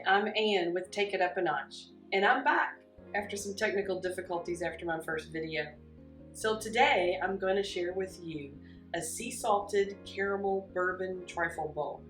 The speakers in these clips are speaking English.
I'm Ann with Take It Up a Notch, and I'm back after some technical difficulties after my first video. So today I'm going to share with you a sea salted caramel bourbon trifle bowl.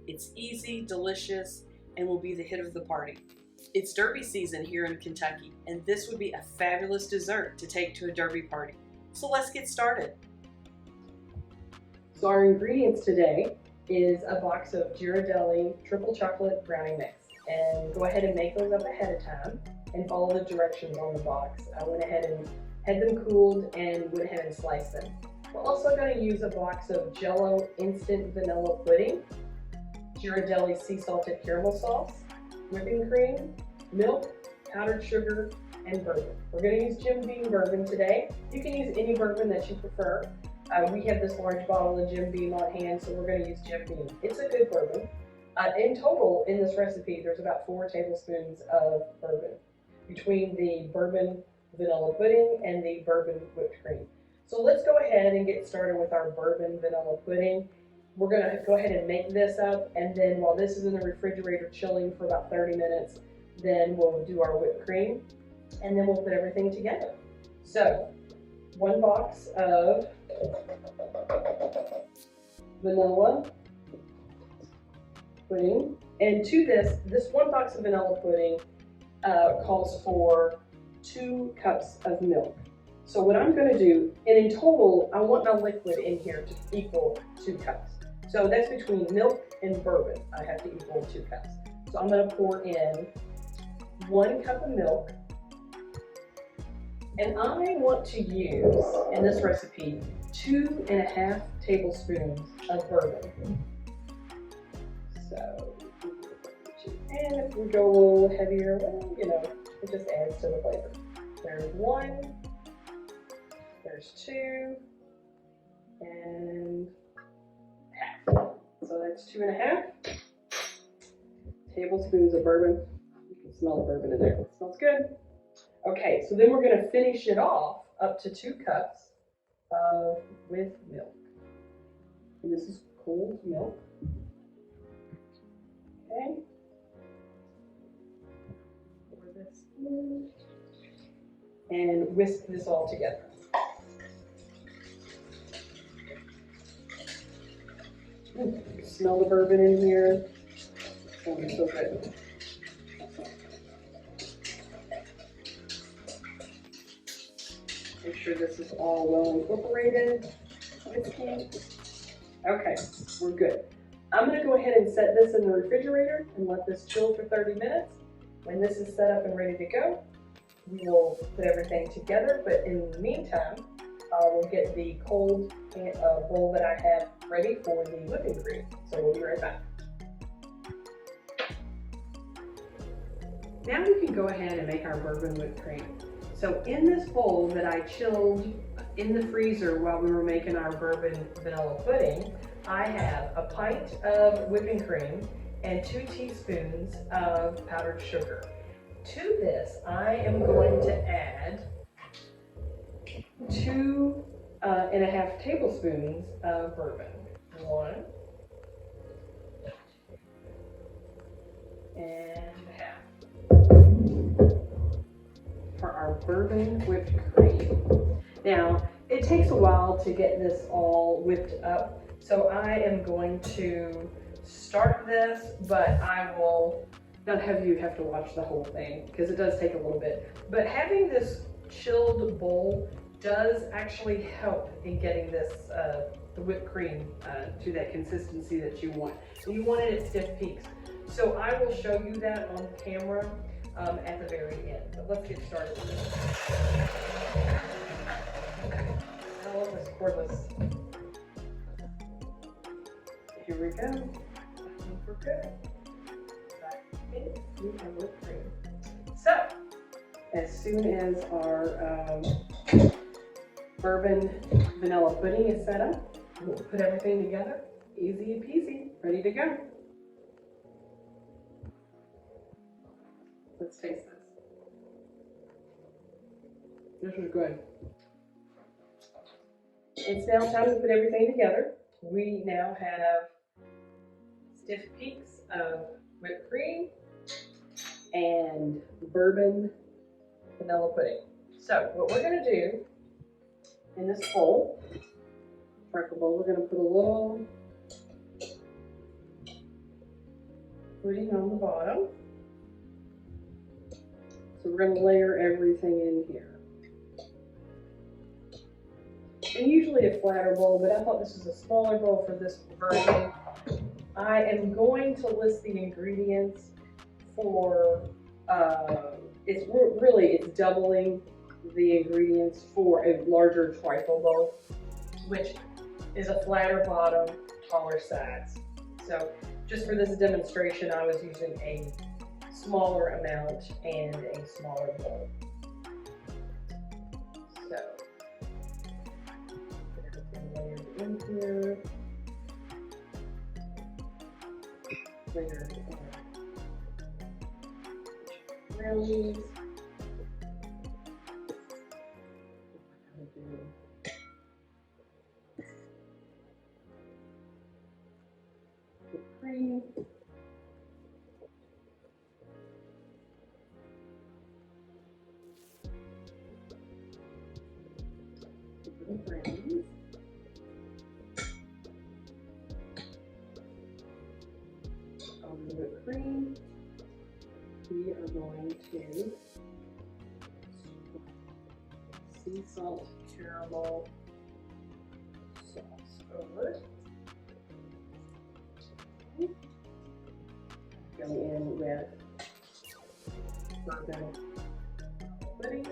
It's easy, delicious, and will be the hit of the party. It's Derby season here in Kentucky, and this would be a fabulous dessert to take to a Derby party. So let's get started. So our ingredients today is a box of Ghirardelli Double Chocolate brownie mix, and go ahead and make those up ahead of time and follow the directions on the box. I went ahead and had them cooled and went ahead and sliced them. We're also going to use a box of Jello instant vanilla pudding, Ghirardelli Sea Salted Caramel sauce, whipping cream, milk, powdered sugar, and bourbon. We're going to use Jim Beam bourbon today. You can use any bourbon that you prefer. We have this large bottle of Jim Beam on hand, so we're going to use Jim Beam. It's a good bourbon. In total, in this recipe, there's about 4 tablespoons of bourbon between the bourbon vanilla pudding and the bourbon whipped cream. So let's go ahead and get started with our bourbon vanilla pudding. We're going to go ahead and make this up, and then while this is in the refrigerator chilling for about 30 minutes, then we'll do our whipped cream, and then we'll put everything together. So, 1 box of vanilla pudding, and to this 1 box of vanilla pudding calls for 2 cups of milk. So what I'm going to do, and in total, I want my liquid in here to equal 2 cups. So that's between milk and bourbon. I have to equal 2 cups. So I'm going to pour in 1 cup of milk. And I want to use, in this recipe, 2.5 tablespoons of bourbon. So, and if we go a little heavier, well, you know, it just adds to the flavor. There's 1, there's 2, and half. So that's 2.5 tablespoons of bourbon. You can smell the bourbon in there. It smells good. Okay, so then we're going to finish it off up to 2 cups with milk. And this is cold milk. Okay. Pour this in. And whisk this all together. Smell the bourbon in here. Oh, it's so good. Make sure this is all well incorporated. Whisking. Okay, we're good. I'm going to go ahead and set this in the refrigerator and let this chill for 30 minutes. When this is set up and ready to go, we will put everything together. But in the meantime, we'll get the cold bowl that I have ready for the whipping cream. So we'll be right back. Now we can go ahead and make our bourbon whipped cream. So in this bowl that I chilled in the freezer while we were making our bourbon vanilla pudding, I have a pint of whipping cream and 2 teaspoons of powdered sugar. To this, I am going to add 2.5 tablespoons of bourbon. 1 and half. For our bourbon whipped cream. Now, it takes a while to get this all whipped up, so I am going to start this, but I will not have you have to watch the whole thing because it does take a little bit. But having this chilled bowl does actually help in getting this the whipped cream to that consistency that you want. You want it at stiff peaks. So I will show you that on camera at the very end. But let's get started. I love this cordless. Here we go. I think we're good. We have whipped cream. So, as soon as our bourbon vanilla pudding is set up, we'll put everything together. Easy peasy, ready to go. Let's taste this. This is good. It's now time to put everything together. We now have stiff peaks of whipped cream and bourbon vanilla pudding. So what we're gonna do in this bowl, trifle bowl, we're gonna put a little pudding on the bottom. So we're gonna layer everything in here. And usually a flatter bowl, but I thought this was a smaller bowl for this version. I am going to list the ingredients for, it's doubling the ingredients for a larger trifle bowl, which is a flatter bottom, taller sides. So just for this demonstration, I was using a smaller amount and a smaller bowl. So layered in here. Layered in brownies. The cream. The brownies. On the whipped cream, we are going to sea salt caramel sauce over it. Go in with bourbon pudding.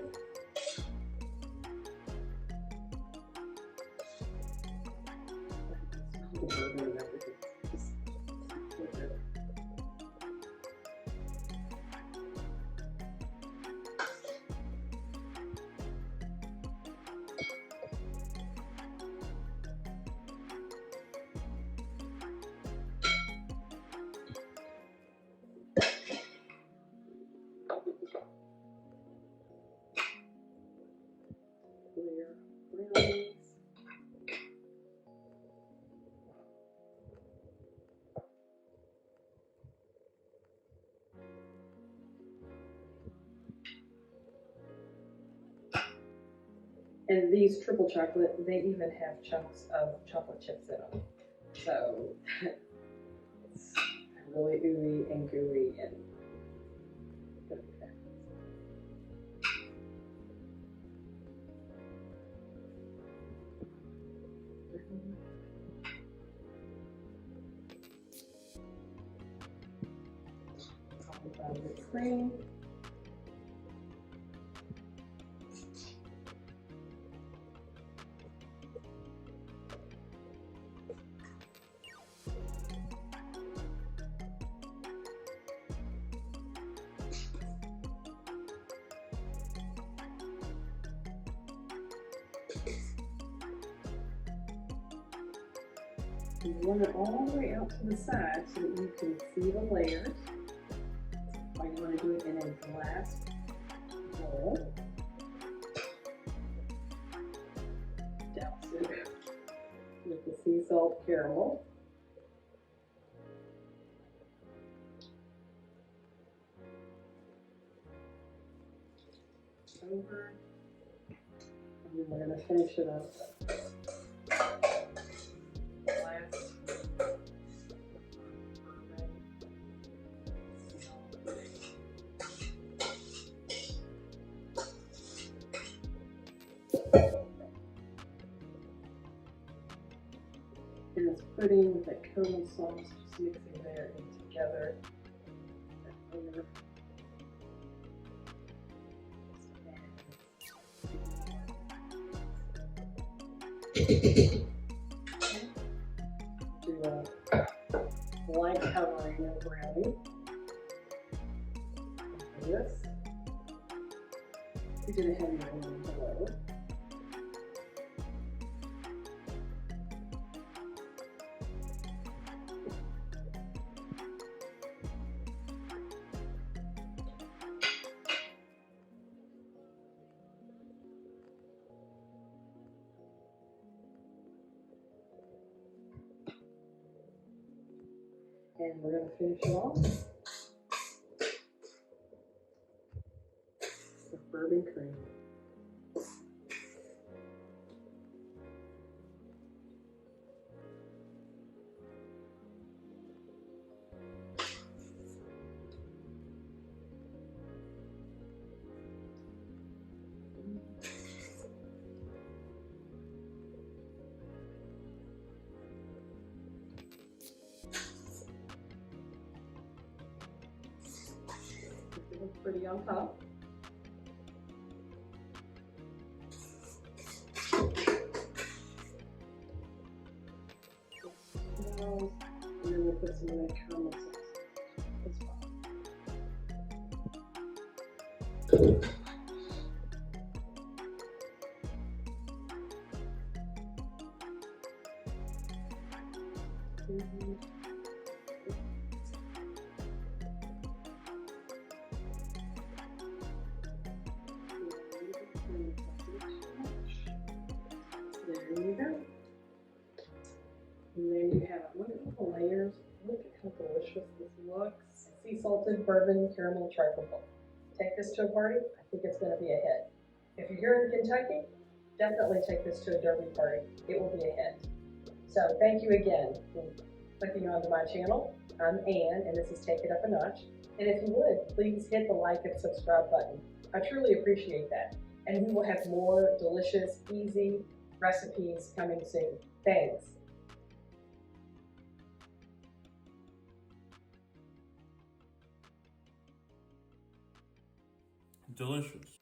Brownies. And these triple chocolate, they even have chunks of chocolate chips in them. So it's really ooey and gooey and good. Whipped cream. You run it all the way out to the side so that you can see the layers. Or you want to do it in a glass bowl. Douse it with the sea salt caramel. Over. And then we're going to finish it up. And it's pudding with that caramel sauce, just mixing there and together. Do a light covering of brownie. And this. We did a heavy one below. And we're going to finish it off cream. It looks pretty on top. And then we'll put some of that caramel sauce as well. There you go. And there you have it. Look at the layers. Look at how delicious this looks. Sea salted bourbon caramel trifle bowl. Take this to a party. I think it's going to be a hit. If you're here in Kentucky, definitely take this to a derby party. It will be a hit. So thank you again for clicking onto my channel. I'm Ann, and this is Take It Up a Notch. And if you would, please hit the like and subscribe button. I truly appreciate that. And we will have more delicious, easy recipes coming soon. Thanks. Delicious.